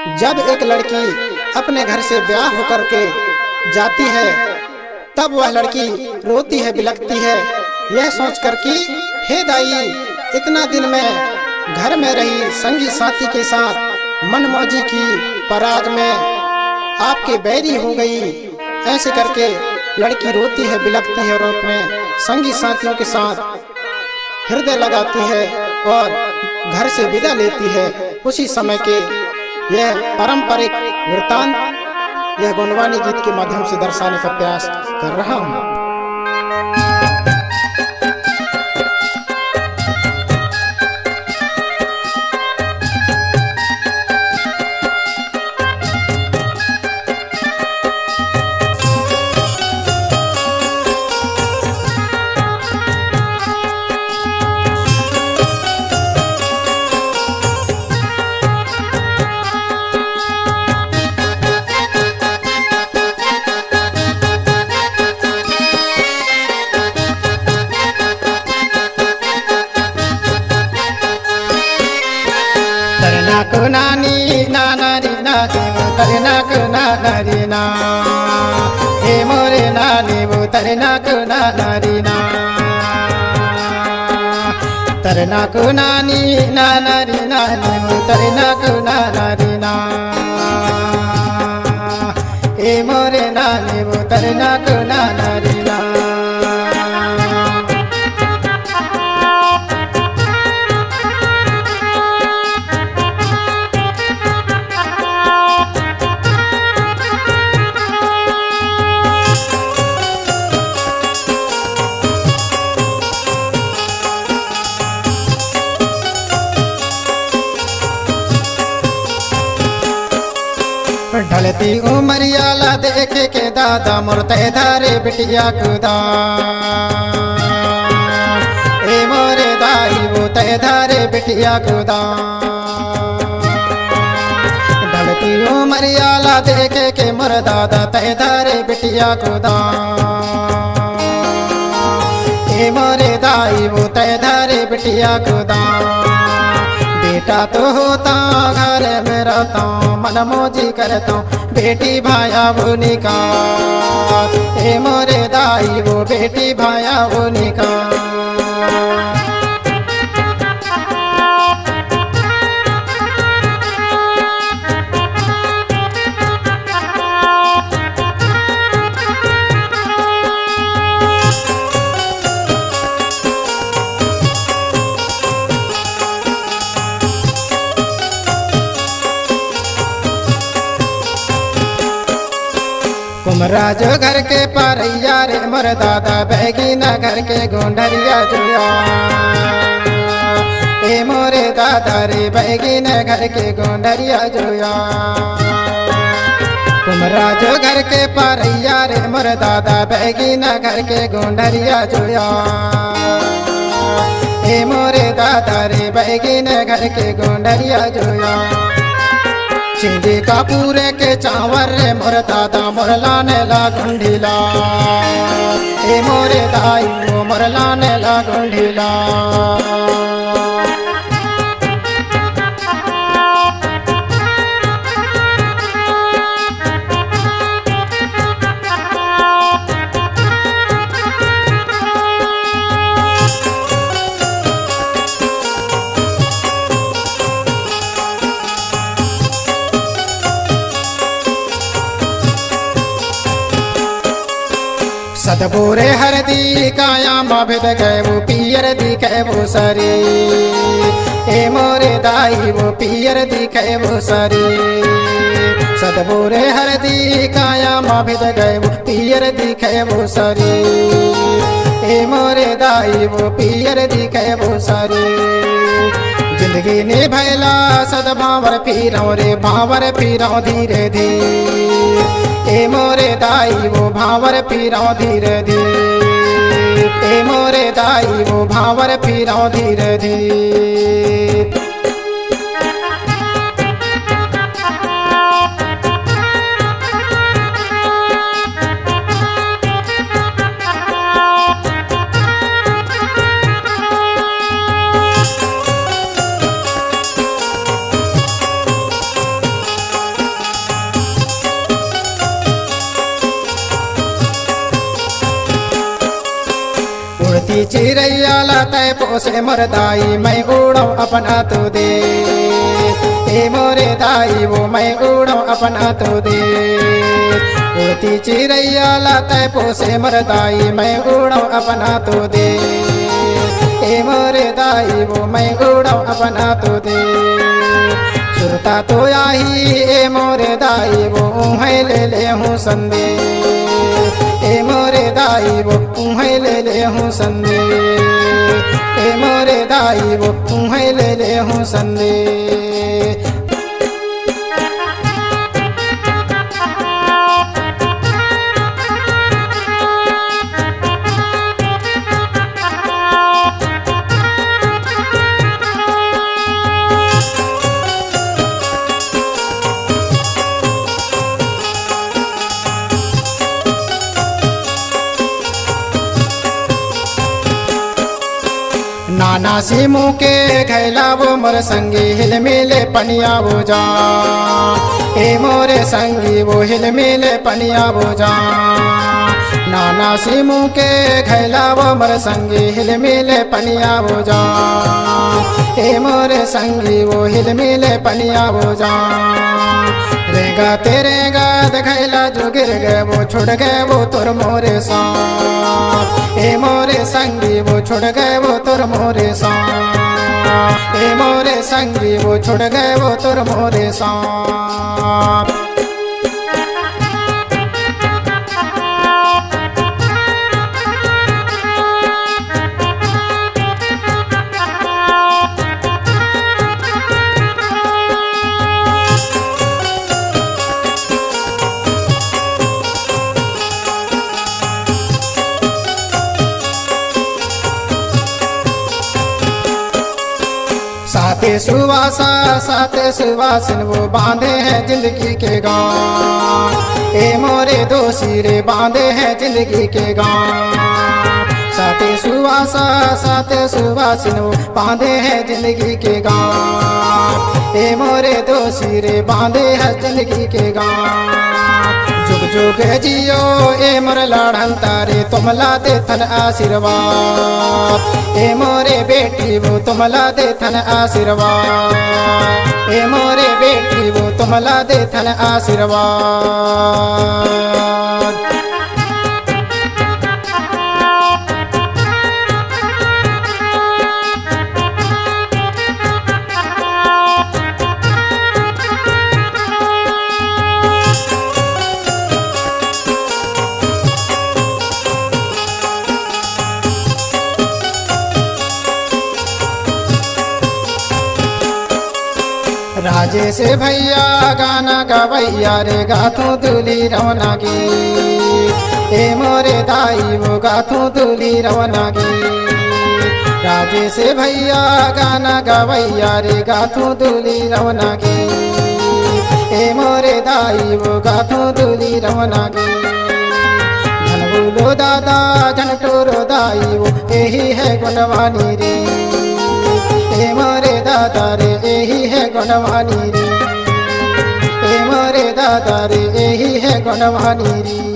जब एक लड़की अपने घर से ब्याह होकर के जाती है तब वह लड़की रोती है, बिलखती है, यह सोचकर कि हे दाई, इतना दिन मैं घर में रही संगी साथी के साथ मनमौजी की, पर आज मैं आपके बैरी हो गई। ऐसे करके लड़की रोती है, बिलखती है और अपने संगी साथियों के साथ हृदय लगाती है और घर से विदा लेती है। उसी समय के यह पारंपरिक वृत्तांत यह गुणवाणी गीत के माध्यम से दर्शाने का प्रयास कर रहा हूँ। नानी नाना री ना तरनाक नाना री ना, हे मोरे नानी वो तरनाक नाना री ना, तरनाक नानी नाना री नानी वो तरनाक नाना री ना, हे मोरे नानी वो तरनाक नाना री ना। ढलती उमरियाला देखे के दादा मुरते धारे बिटिया कुदा, ए मोरे दाई वो ते धारे बिटिया कुदा। ढलती उमरियाला देखे के मोर दादा ते धारे बिटिया कुदा, ए मोरे दाई वो ते धारे बिटिया कुदा। बेटा तो होता घर में रहता मन मौजी करता, बेटी भाया वो निका, ए मोरे दाई वो बेटी भाया वो निका। कुमराज घर के परैया रे मोर दादा बैगी न घर के गोंडरिया जोया, ए मोरे दादा रे बैगी न घर के गोंडरिया जोया। कुमराज घर के परैया रे मोर दादा बैगी न घर के गोंडरिया जोया, ए मोरे दादा रे बैगी न घर के गोंडरिया जोया। चिंदी का पूरे के चावर रे मोर दादा मोर लाने ला गुंडीला, ए मोरे दाई वो मोर लाने ला गुंडीला। सतबोरे हरदी काया माभिद गए वो पियर दिखे वो सरी, ए मोरे दाई वो पियर दिखे वो सरी। सतबोरे हरदी काया माभिद गए वो पियर दिखे वो सरी, ए मोरे दाई वो पियर दिखे वो सरी। जिंदगी ने भैला सद भावर फिरो रे भावर फिरो धीरे धीरे, ए मोरे दाई वो भावर फिरो धीरे धीरे, ए मोरे दाई वो भावर फिरो धीरे धीरे। उड़ती चिड़ैया तय पोसे मोर दाई मैं उड़ो अपना तो दे ए मोरे दाई वो मैं उड़ो अपना तो दे उड़ती चिड़ैया तय पोसे मोर दाई मैं उड़ो अपना तो दे ए मोरे दाई वो मैं उड़ो अपना तो दे सुरता तो आई ए मोरे दाई वो उन्हें ले हूँ संदे ए मोरे दाई वो उन्हें ले हूँ संदे ए मोरे दाई वो उन्हें ले हूँ संदे नाना सिमू के घैला वो मोर संगी हिल मिले पनिया वो जा ए मोरे संगी वो हिल मिले पनिया वो जा नाना सिमू के घैला वो मोर संगी हिल मिले पनिया वो जा ए मोरे संगी वो हिल मिले पनिया वो जा रेगा तेरे गाद घैला जो गिर गए वो छुड़ गए वो तुर मोरे सा ए मोरे संगी वो छुड़ गए वो तुर मोरे सा ए मोरे संगी वो छुड़ गए वो तुर मोरे सा साते सुवासन वो बांधे हैं जिंदगी के गाँव ए मोरे दोषी रे बांधे हैं जिंदगी के गाँव साते सुवासन वो बांधे हैं जिंदगी के गाँव ए मोरे दोषी रे बांधे हैं जिंदगी के गाँव जुग जुग जियो ए मोर लाड़न तारे तुमला दे थन आशीर्वाद ए मोरे बेटी वो तुमला दे थन आशीर्वाद ए मोरे बेटी वो तुमला दे थन आशीर्वाद राजेश भैया गाना गवैया रे गाथू दूली रवना की ए मोरे दाई वो गाथू दूली रवना की राजेश भैया गाना गवैया रे गाथू दूली रवना की ए मोरे दाई वो गाथू दूली रवना की धन बोलो दादा धन टोरो दाई वो यही है गुणवानी रे ए मोरे दादा रे यही है गुणवानी रे ए मोरे दादा रे यही है गुणवानी रे।